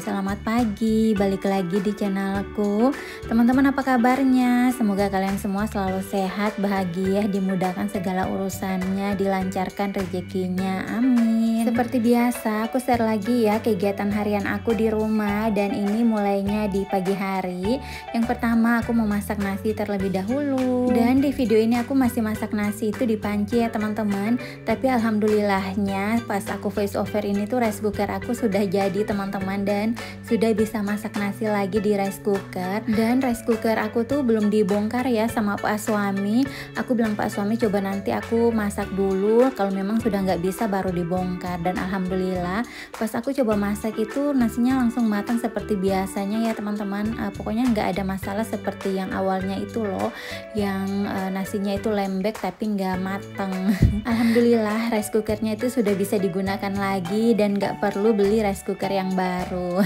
selamat pagi. Balik lagi di channelku. Teman-teman, apa kabarnya? Semoga kalian semua selalu sehat, bahagia, dimudahkan segala urusannya, dilancarkan rezekinya. Amin. Seperti biasa, aku share lagi ya kegiatan harian aku di rumah, dan ini mulainya di pagi hari. Yang pertama, aku mau masak nasi terlebih dahulu. Dan di video ini aku masih masak nasi itu di panci ya teman-teman. Tapi alhamdulillahnya pas aku voice over ini tuh rice cooker aku sudah jadi teman-teman, dan sudah bisa masak nasi lagi di rice cooker. Dan rice cooker aku tuh belum dibongkar ya sama Pak Suami. Aku bilang, Pak Suami coba nanti aku masak dulu, kalau memang sudah nggak bisa baru dibongkar. Dan alhamdulillah pas aku coba masak itu nasinya langsung matang seperti biasanya ya teman-teman. Pokoknya nggak ada masalah seperti yang awalnya itu loh, yang nasinya itu lembek tapi nggak matang. Alhamdulillah rice cookernya itu sudah bisa digunakan lagi dan nggak perlu beli rice cooker yang baru.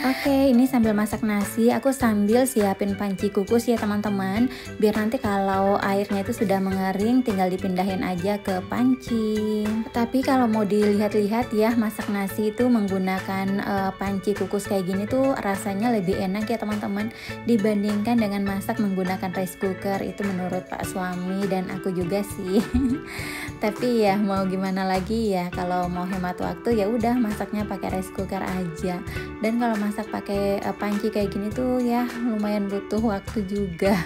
Oke, ini sambil masak nasi aku sambil siapin panci kukus ya teman-teman, biar nanti kalau airnya itu sudah mengering tinggal dipindahin aja ke panci. Tapi kalau mau dilihat-lihat ya, masak nasi itu menggunakan panci kukus kayak gini tuh rasanya lebih enak ya teman-teman, dibandingkan dengan masak menggunakan rice cooker. Itu menurut Pak Suami dan aku juga sih. Tapi ya mau gimana lagi ya, kalau mau hemat waktu ya udah masaknya pakai rice cooker aja. Dan kalau masak pakai panci kayak gini tuh ya lumayan butuh waktu juga.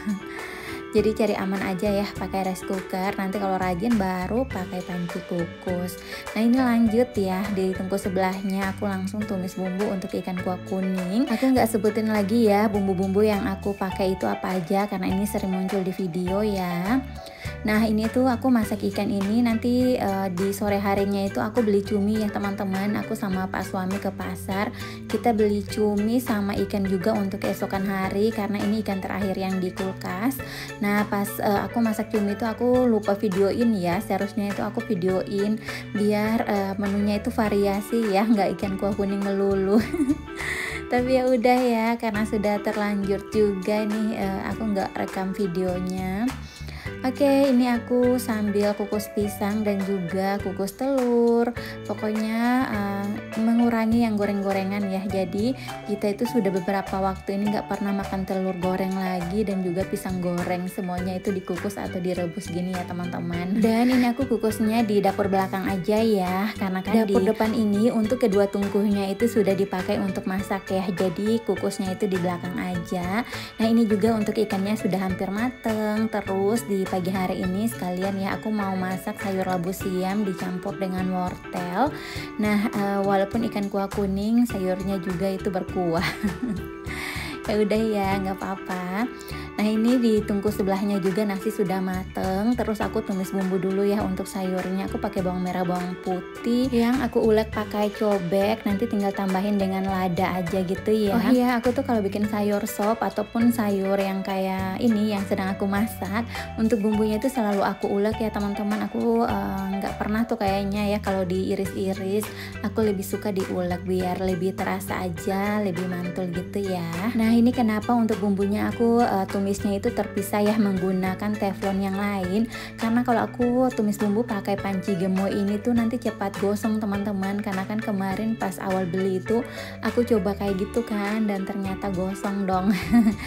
Jadi cari aman aja ya pakai rice cooker, nanti kalau rajin baru pakai panci kukus. Nah ini lanjut ya, di tungku sebelahnya aku langsung tumis bumbu untuk ikan kuah kuning. Aku nggak sebutin lagi ya bumbu-bumbu yang aku pakai itu apa aja, karena ini sering muncul di video ya. Nah ini tuh aku masak ikan ini nanti di sore harinya itu aku beli cumi ya teman-teman. Aku sama Pak Suami ke pasar, kita beli cumi sama ikan juga untuk keesokan hari, karena ini ikan terakhir yang di kulkas. Nah pas aku masak cumi itu aku lupa videoin ya, seharusnya itu aku videoin biar menunya itu variasi ya, nggak ikan kuah kuning melulu. Tapi ya udah ya, karena sudah terlanjur juga nih aku nggak rekam videonya. Oke, ini aku sambil kukus pisang dan juga kukus telur. Pokoknya mengurangi yang goreng-gorengan ya. Jadi kita itu sudah beberapa waktu ini nggak pernah makan telur goreng lagi, dan juga pisang goreng. Semuanya itu dikukus atau direbus gini ya teman-teman. Dan ini aku kukusnya di dapur belakang aja ya, karena kan dapur depan ini untuk kedua tungkunya itu sudah dipakai untuk masak ya. Jadi kukusnya itu di belakang aja. Nah ini juga untuk ikannya sudah hampir mateng. Terus di pagi hari ini sekalian ya aku mau masak sayur labu siam dicampur dengan wortel. Nah walaupun ikan kuah kuning, sayurnya juga itu berkuah. Ya udah ya, nggak apa-apa. Nah ini di tungku sebelahnya juga nasi sudah mateng. Terus aku tumis bumbu dulu ya untuk sayurnya. Aku pakai bawang merah, bawang putih yang aku ulek pakai cobek. Nanti tinggal tambahin dengan lada aja gitu ya. Oh iya, aku tuh kalau bikin sayur sop ataupun sayur yang kayak ini yang sedang aku masak, untuk bumbunya itu selalu aku ulek ya teman-teman. Aku nggak pernah tuh kayaknya ya kalau diiris-iris. Aku lebih suka diulek biar lebih terasa aja, lebih mantul gitu ya. Nah ini kenapa untuk bumbunya aku tumisnya itu terpisah ya menggunakan teflon yang lain, karena kalau aku tumis bumbu pakai panci gemoy ini tuh nanti cepat gosong teman-teman. Karena kan kemarin pas awal beli itu aku coba kayak gitu kan, dan ternyata gosong dong.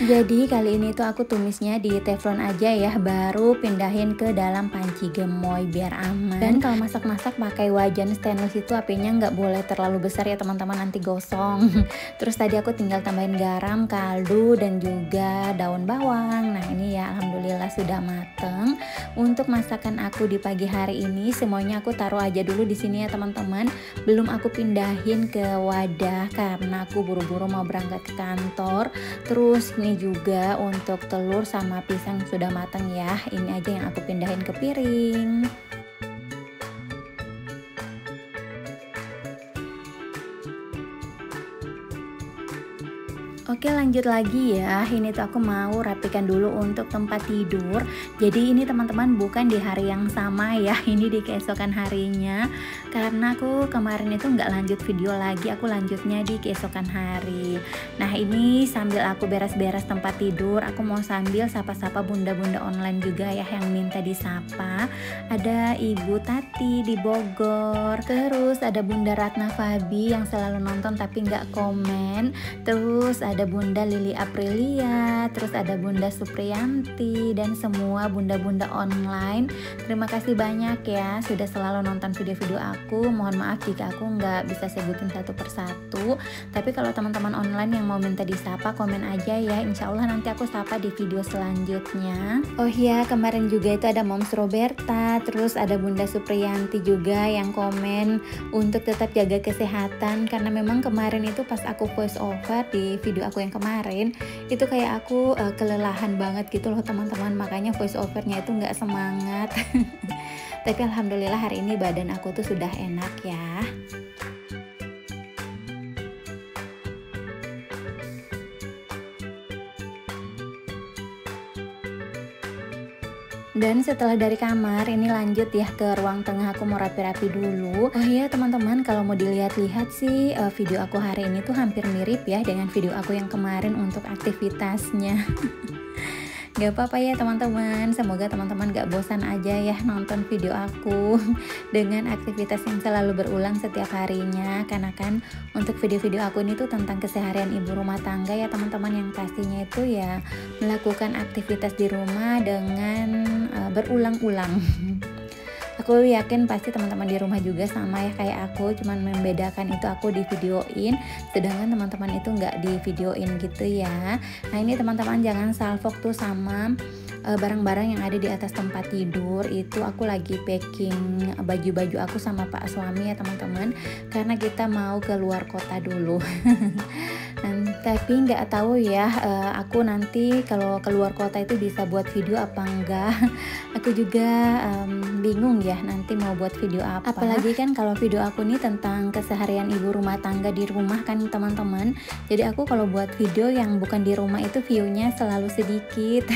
Jadi kali ini tuh aku tumisnya di teflon aja ya, baru pindahin ke dalam panci gemoy biar aman. Dan kalau masak-masak pakai wajan stainless itu apinya nggak boleh terlalu besar ya teman-teman, nanti gosong. Terus tadi aku tinggal tambahin garam, kaldu, dan juga daun bawang. Nah ini ya alhamdulillah sudah mateng. Untuk masakan aku di pagi hari ini semuanya aku taruh aja dulu di sini ya teman-teman. Belum aku pindahin ke wadah karena aku buru-buru mau berangkat ke kantor. Terus ini juga untuk telur sama pisang sudah matang ya. Ini aja yang aku pindahin ke piring. Oke, lanjut lagi ya. Ini tuh aku mau rapikan dulu untuk tempat tidur. Jadi ini teman-teman bukan di hari yang sama ya, ini di keesokan harinya. Karena aku kemarin itu nggak lanjut video lagi, aku lanjutnya di keesokan hari. Nah ini sambil aku beres-beres tempat tidur, aku mau sambil sapa-sapa bunda-bunda online juga ya yang minta disapa. Ada Ibu Tati di Bogor, terus ada Bunda Ratna Fabi yang selalu nonton tapi nggak komen, terus ada Bunda Lili Aprilia, terus ada Bunda Supriyanti, dan semua bunda-bunda online. Terima kasih banyak ya sudah selalu nonton video-video aku. Mohon maaf jika aku nggak bisa sebutin satu persatu, tapi kalau teman-teman online yang mau minta disapa komen aja ya, insya Allah nanti aku sapa di video selanjutnya. Oh iya, kemarin juga itu ada Moms Roberta, terus ada Bunda Supriyanti juga yang komen untuk tetap jaga kesehatan, karena memang kemarin itu pas aku voice over di video aku yang kemarin itu kayak aku kelelahan banget gitu loh teman-teman, makanya voice overnya itu nggak semangat. Tapi alhamdulillah hari ini badan aku tuh sudah enak ya. Dan setelah dari kamar ini lanjut ya ke ruang tengah, aku mau rapi-rapi dulu. Oh iya teman-teman, kalau mau dilihat-lihat sih video aku hari ini tuh hampir mirip ya dengan video aku yang kemarin untuk aktivitasnya. Gak apa-apa ya teman-teman, semoga teman-teman gak bosan aja ya nonton video aku dengan aktivitas yang selalu berulang setiap harinya. Karena kan untuk video-video aku ini tuh tentang keseharian ibu rumah tangga ya teman-teman, yang pastinya itu ya melakukan aktivitas di rumah dengan berulang-ulang. Aku yakin pasti teman-teman di rumah juga sama ya kayak aku, cuman membedakan itu aku di videoin, sedangkan teman-teman itu nggak di videoin gitu ya. Nah ini teman-teman jangan salfok tuh sama barang-barang yang ada di atas tempat tidur. Itu aku lagi packing baju-baju aku sama Pak suami ya teman-teman, karena kita mau keluar kota dulu. Tapi nggak tahu ya aku nanti kalau keluar kota itu bisa buat video apa enggak. Aku juga bingung ya nanti mau buat video apa. Apalagi kan kalau video aku nih tentang keseharian ibu rumah tangga di rumah kan teman-teman. Jadi aku kalau buat video yang bukan di rumah itu view-nya selalu sedikit.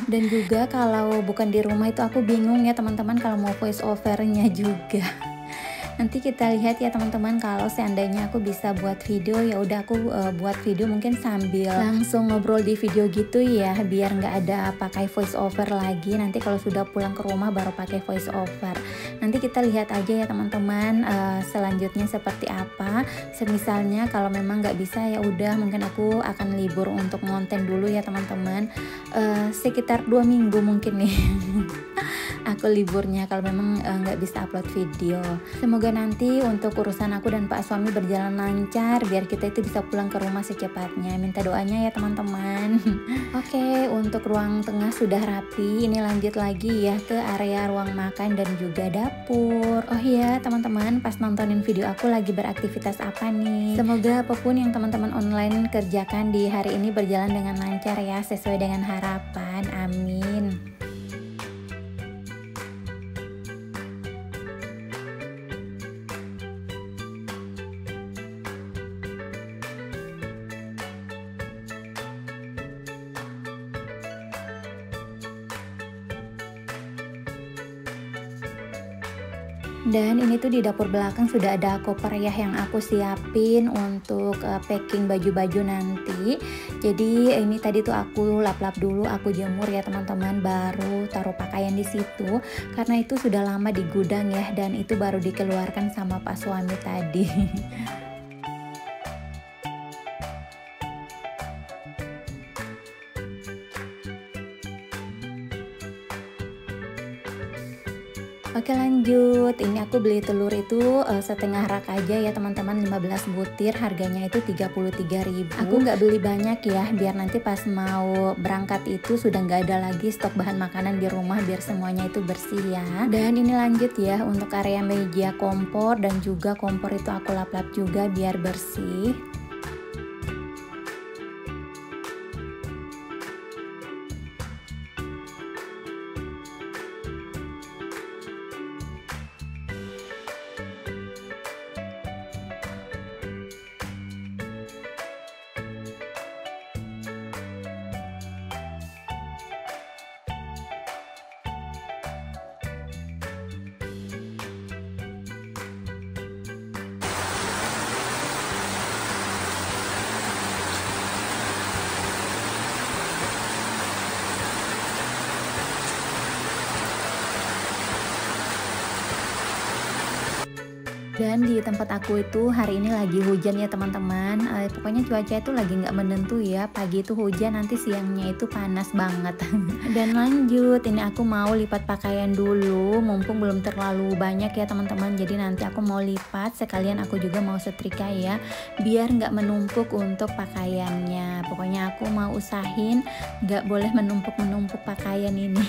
Dan juga kalau bukan di rumah itu aku bingung ya teman-teman kalau mau voice overnya juga. Nanti kita lihat ya teman-teman, kalau seandainya aku bisa buat video ya udah aku buat video mungkin sambil langsung ngobrol di video gitu ya, biar nggak ada pakai voice over lagi. Nanti kalau sudah pulang ke rumah baru pakai voice over. Nanti kita lihat aja ya teman-teman selanjutnya seperti apa. Semisalnya kalau memang nggak bisa ya udah mungkin aku akan libur untuk konten dulu ya teman-teman, sekitar 2 minggu mungkin nih. Aku liburnya kalau memang nggak bisa upload video. Semoga nanti untuk urusan aku dan Pak suami berjalan lancar biar kita itu bisa pulang ke rumah secepatnya. Minta doanya ya teman-teman. Oke, untuk ruang tengah sudah rapi. Ini lanjut lagi ya ke area ruang makan dan juga dapur. Oh iya teman-teman, pas nontonin video aku lagi beraktivitas apa nih? Semoga apapun yang teman-teman online kerjakan di hari ini berjalan dengan lancar ya, sesuai dengan harapan. Amin. Dan ini tuh di dapur belakang sudah ada koper ya yang aku siapin untuk packing baju-baju nanti. Jadi ini tadi tuh aku lap-lap dulu, aku jemur ya teman-teman, baru taruh pakaian di situ karena itu sudah lama di gudang ya, dan itu baru dikeluarkan sama Pak suami tadi. Oke lanjut, ini aku beli telur itu setengah rak aja ya teman-teman, 15 butir, harganya itu 33.000. Aku nggak beli banyak ya, biar nanti pas mau berangkat itu sudah nggak ada lagi stok bahan makanan di rumah, biar semuanya itu bersih ya. Dan ini lanjut ya, untuk area meja kompor dan juga kompor itu aku lap-lap juga biar bersih. Dan di tempat aku itu hari ini lagi hujan ya teman-teman. Pokoknya cuaca itu lagi nggak menentu ya. Pagi itu hujan, nanti siangnya itu panas banget. Dan lanjut, ini aku mau lipat pakaian dulu. Mumpung belum terlalu banyak ya teman-teman. Jadi nanti aku mau lipat, sekalian aku juga mau setrika ya. Biar nggak menumpuk untuk pakaiannya. Pokoknya aku mau usahin nggak boleh menumpuk-menumpuk pakaian ini.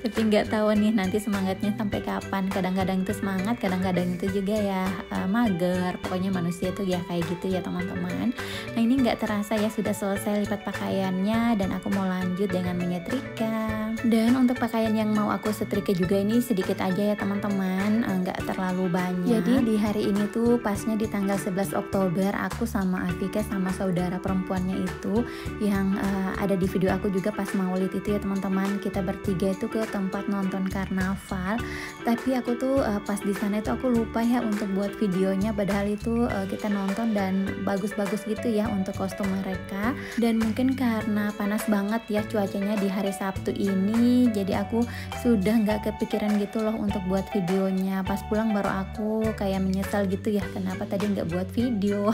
Tapi nggak tahu nih nanti semangatnya sampai kapan. Kadang-kadang itu semangat, kadang-kadang itu juga ya mager. Pokoknya manusia tuh ya kayak gitu ya teman-teman. Nah ini nggak terasa ya sudah selesai lipat pakaiannya, dan aku mau lanjut dengan menyetrika. Dan untuk pakaian yang mau aku setrika juga ini sedikit aja ya teman-teman, nggak terlalu banyak. Jadi di hari ini tuh pasnya di tanggal 11 Oktober aku sama Afika sama saudara perempuannya itu yang ada di video aku juga pas maulid itu ya teman-teman. Kita bertiga itu ke tempat nonton karnaval, tapi aku tuh pas di sana itu aku lupa ya untuk buat videonya, padahal itu kita nonton dan bagus-bagus gitu ya untuk kostum mereka. Dan mungkin karena panas banget ya cuacanya di hari Sabtu ini, jadi aku sudah nggak kepikiran gitu loh untuk buat videonya. Pas pulang baru aku kayak menyesal gitu ya, kenapa tadi nggak buat video.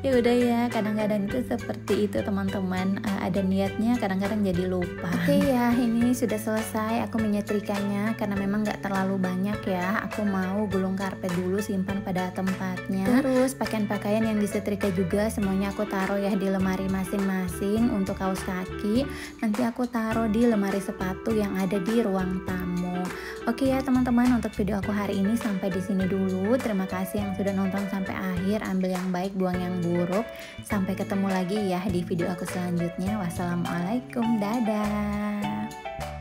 Ya udah ya, kadang-kadang itu seperti itu teman-teman, ada niatnya kadang-kadang jadi lupa. Oke ya, ini sudah selesai aku menyetrikanya karena memang nggak terlalu banyak ya. Aku mau gulung karpet dulu, simpan pada tempatnya. Terus pakaian-pakaian yang disetrika juga semuanya aku taruh ya di lemari masing-masing. Untuk kaos kaki nanti aku taruh di lemari sepatu yang ada di ruang tamu. Oke ya teman-teman, untuk video aku hari ini sampai di sini dulu. Terima kasih yang sudah nonton sampai akhir. Ambil yang baik, buang yang buruk. Sampai ketemu lagi ya di video aku selanjutnya. Wassalamualaikum, dadah.